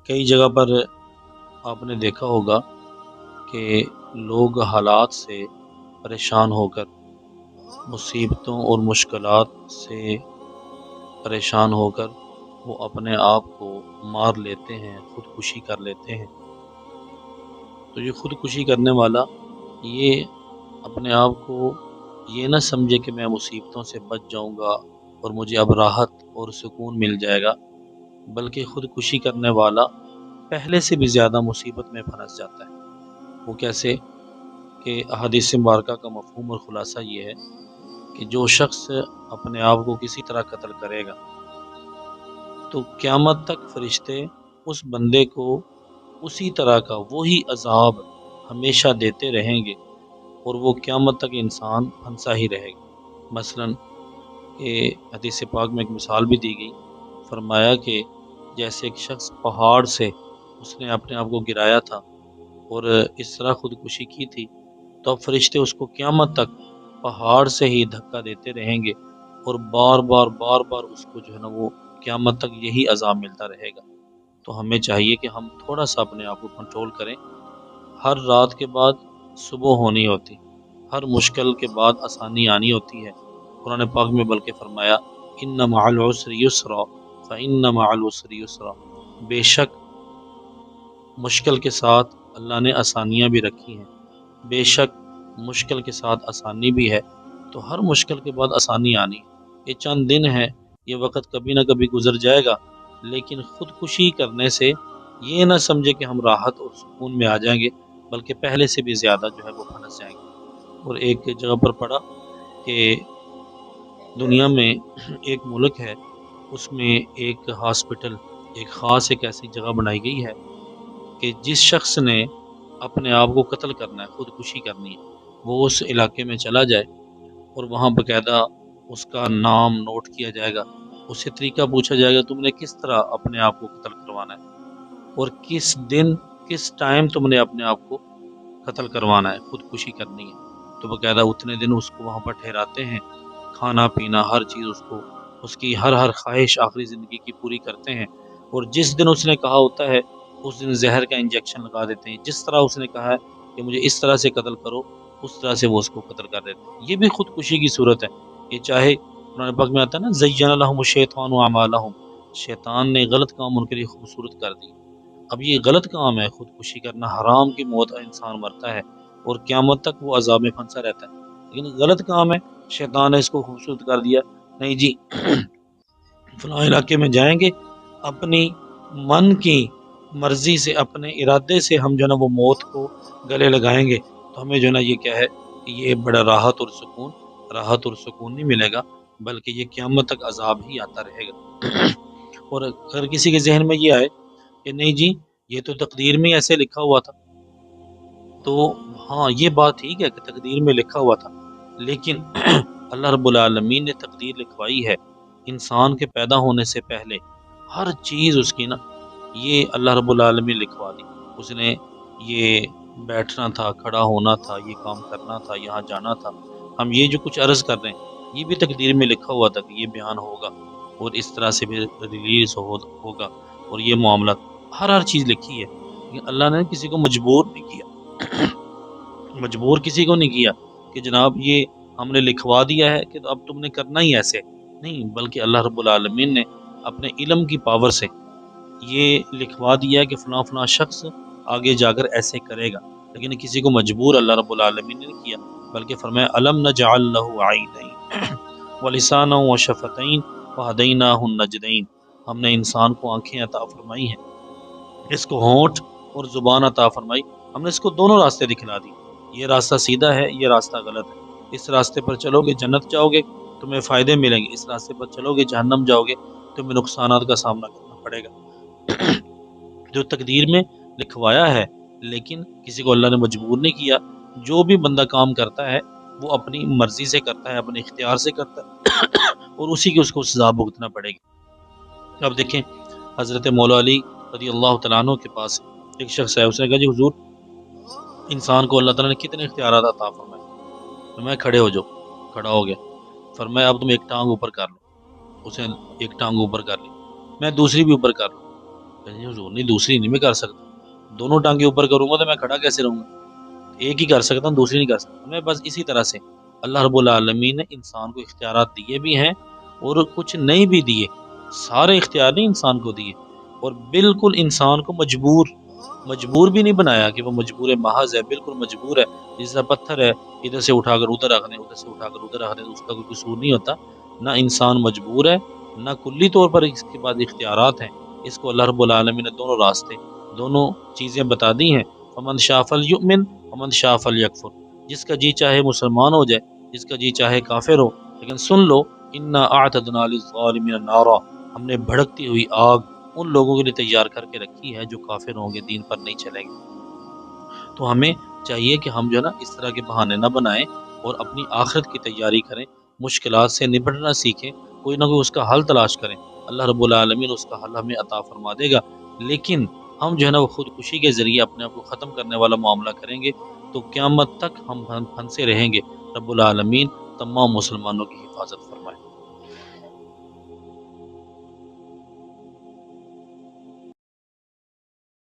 کئی جگہ پر آپ نے دیکھا ہوگا کہ لوگ حالات سے پریشان ہو کر، مصیبتوں اور مشکلات سے پریشان ہو کر وہ اپنے آپ کو مار لیتے ہیں، خودکشی کر لیتے ہیں۔ تو یہ خودکشی کرنے والا یہ اپنے آپ کو یہ نہ سمجھے کہ میں مصیبتوں سے بچ جاؤں گا اور مجھے اب راحت اور سکون مل جائے گا، بلکہ خودکشی کرنے والا پہلے سے بھی زیادہ مصیبت میں پھنس جاتا ہے۔ وہ کیسے؟ کہ احادیث مبارکہ کا مفہوم اور خلاصہ یہ ہے کہ جو شخص اپنے آپ کو کسی طرح قتل کرے گا تو قیامت تک فرشتے اس بندے کو اسی طرح کا وہی عذاب ہمیشہ دیتے رہیں گے، اور وہ قیامت تک انسان پھنسا ہی رہے گا۔ مثلا کہ حدیث پاک میں ایک مثال بھی دی گئی، فرمایا کہ جیسے ایک شخص پہاڑ سے اس نے اپنے آپ کو گرایا تھا اور اس طرح خودکشی کی تھی، تو اب فرشتے اس کو قیامت تک پہاڑ سے ہی دھکا دیتے رہیں گے اور بار بار اس کو جو ہے نا وہ قیامت تک یہی عذاب ملتا رہے گا۔ تو ہمیں چاہیے کہ ہم تھوڑا سا اپنے آپ کو کنٹرول کریں۔ ہر رات کے بعد صبح ہونی ہوتی، ہر مشکل کے بعد آسانی آنی ہوتی ہے۔ قرآن پاک میں بلکہ فرمایا ان مع العسر یسرا فان مع العسر یسرا، بے شک مشکل کے ساتھ اللہ نے آسانیاں بھی رکھی ہیں، بے شک مشکل کے ساتھ آسانی بھی ہے۔ تو ہر مشکل کے بعد آسانی آنی ہے۔ یہ چند دن ہے، یہ وقت کبھی نہ کبھی گزر جائے گا، لیکن خودکشی کرنے سے یہ نہ سمجھے کہ ہم راحت اور سکون میں آ جائیں گے، بلکہ پہلے سے بھی زیادہ جو ہے وہ پھنس جائیں گے۔ اور ایک جگہ پر پڑھا کہ دنیا میں ایک ملک ہے، اس میں ایک ہاسپٹل، ایک خاص ایک ایسی جگہ بنائی گئی ہے کہ جس شخص نے اپنے آپ کو قتل کرنا ہے، خودکشی کرنی ہے، وہ اس علاقے میں چلا جائے اور وہاں باقاعدہ اس کا نام نوٹ کیا جائے گا، اس سے طریقہ پوچھا جائے گا تم نے کس طرح اپنے آپ کو قتل کروانا ہے، اور کس دن کس ٹائم تم نے اپنے آپ کو قتل کروانا ہے، خودکشی کرنی ہے۔ تو باقاعدہ اتنے دن اس کو وہاں پر ٹھہراتے ہیں، کھانا پینا ہر چیز اس کو، اس کی ہر خواہش آخری زندگی کی پوری کرتے ہیں، اور جس دن اس نے کہا ہوتا ہے اس دن زہر کا انجیکشن لگا دیتے ہیں، جس طرح اس نے کہا ہے کہ مجھے اس طرح سے قتل کرو اس طرح سے وہ اس کو قتل کر دیتے ہیں۔ یہ بھی خودکشی کی صورت ہے۔ یہ چاہے قرآن پاک میں آتا ہے نا زین لہم الشیطان اعمالہم، شیطان نے غلط کام ان کے لیے خوبصورت کر دی۔ اب یہ غلط کام ہے، خودکشی کرنا حرام کی موت انسان مرتا ہے اور قیامت تک وہ عذاب میں پھنسا رہتا ہے، لیکن غلط کام ہے، شیطان نے اس کو خوبصورت کر دیا، نہیں جی فلاں علاقے میں جائیں گے، اپنی من کی مرضی سے اپنے ارادے سے ہم جو ہے نا وہ موت کو گلے لگائیں گے، تو ہمیں جو ہے نا یہ کیا ہے کہ یہ بڑا راحت اور سکون نہیں ملے گا، بلکہ یہ قیامت تک عذاب ہی آتا رہے گا۔ اور اگر کسی کے ذہن میں یہ آئے کہ نہیں جی یہ تو تقدیر میں ایسے لکھا ہوا تھا، تو ہاں یہ بات ٹھیک ہے کہ تقدیر میں لکھا ہوا تھا، لیکن اللہ رب العالمین نے تقدیر لکھوائی ہے انسان کے پیدا ہونے سے پہلے، ہر چیز اس کی نا یہ اللہ رب العالمین لکھوا دی۔ اس نے یہ بیٹھنا تھا، کھڑا ہونا تھا، یہ کام کرنا تھا، یہاں جانا تھا، ہم یہ جو کچھ عرض کر رہے ہیں یہ بھی تقدیر میں لکھا ہوا تھا کہ یہ بیان ہوگا اور اس طرح سے بھی ریلیز ہوگا، اور یہ معاملات ہر چیز لکھی ہے، لیکن اللہ نے کسی کو مجبور نہیں کیا، مجبور کسی کو نہیں کیا کہ جناب یہ ہم نے لکھوا دیا ہے کہ اب تم نے کرنا ہی ایسے نہیں، بلکہ اللہ رب العالمین نے اپنے علم کی پاور سے یہ لکھوا دیا ہے کہ فلاں فلاں شخص آگے جا کر ایسے کرے گا، لیکن کسی کو مجبور اللہ رب العالمین نے نہیں کیا، بلکہ فرمایا الم نجعل له عینین ولسانا وشفتین وہدیناہ النجدین، ہم نے انسان کو آنکھیں عطا فرمائی ہیں، اس کو ہونٹ اور زبان عطا فرمائی، ہم نے اس کو دونوں راستے دکھلا دی، یہ راستہ سیدھا ہے، یہ راستہ غلط ہے، اس راستے پر چلو گے جنت جاؤ گے، تمہیں فائدے ملیں گے، اس راستے پر چلو گے جہنم جاؤ گے، تمہیں نقصانات کا سامنا کرنا پڑے گا۔ جو تقدیر میں لکھوایا ہے، لیکن کسی کو اللہ نے مجبور نہیں کیا، جو بھی بندہ کام کرتا ہے وہ اپنی مرضی سے کرتا ہے، اپنے اختیار سے کرتا ہے اور اسی کی اس کو سزا بھگتنا پڑے گی۔ اب دیکھیں حضرت مولا علی رضی اللہ تعالیٰ عنہ کے پاس ایک شخص ہے، اس نے کہا جی حضور انسان کو اللہ تعالیٰ نے کتنے اختیارات عطا فرمائے؟ فرمایا کھڑے ہو جاؤ، کھڑا ہو گیا، فرمایا اب تم ایک ٹانگ اوپر کر لو، اس نے ایک ٹانگ اوپر کر لی، میں دوسری بھی اوپر کر لوں، کہیں حضور نہیں، دوسری نہیں میں کر سکتا، دونوں ٹانگیں اوپر کروں گا تو میں کھڑا کیسے رہوں گا؟ ایک ہی کر سکتا ہوں، دوسری نہیں کر سکتا میں۔ بس اسی طرح سے اللہ رب العالمین نے انسان کو اختیارات دیے بھی ہیں اور کچھ نہیں بھی دیے، سارے اختیار نہیں انسان کو دیے، اور بالکل انسان کو مجبور بھی نہیں بنایا کہ وہ مجبور محض ہے، بالکل مجبور ہے، جس طرح پتھر ہے ادھر سے اٹھا کر ادھر رکھ دیں، ادھر سے اٹھا کر ادھر رکھ دیں، اس کا کوئی قصور نہیں ہوتا۔ نہ انسان مجبور ہے، نہ کلی طور پر اس کے بعد اختیارات ہیں۔ اس کو اللہ رب العالمین نے دونوں راستے، دونوں چیزیں بتا دی ہیں۔ فمن شاء فلیؤمن ومن شاء فلیکفر، جس کا جی چاہے مسلمان ہو جائے، جس کا جی چاہے کافر ہو، لیکن سن لو انا اعتدنا للظالمین نارا، ہم نے بھڑکتی ہوئی آگ ان لوگوں کے لیے تیار کر کے رکھی ہے جو کافر ہوں گے، دین پر نہیں چلیں گے۔ تو ہمیں چاہیے کہ ہم جو ہے نا اس طرح کے بہانے نہ بنائیں اور اپنی آخرت کی تیاری کریں، مشکلات سے نپٹنا سیکھیں، کوئی نہ کوئی اس کا حل تلاش کریں، اللہ رب العالمین اس کا حل ہمیں عطا فرما دے گا۔ لیکن ہم جو ہے نا وہ خودکشی کے ذریعے اپنے آپ کو ختم کرنے والا معاملہ کریں گے تو قیامت تک ہم پھنسے رہیں گے۔ رب العالمین تمام مسلمانوں کی حفاظت فرمائے۔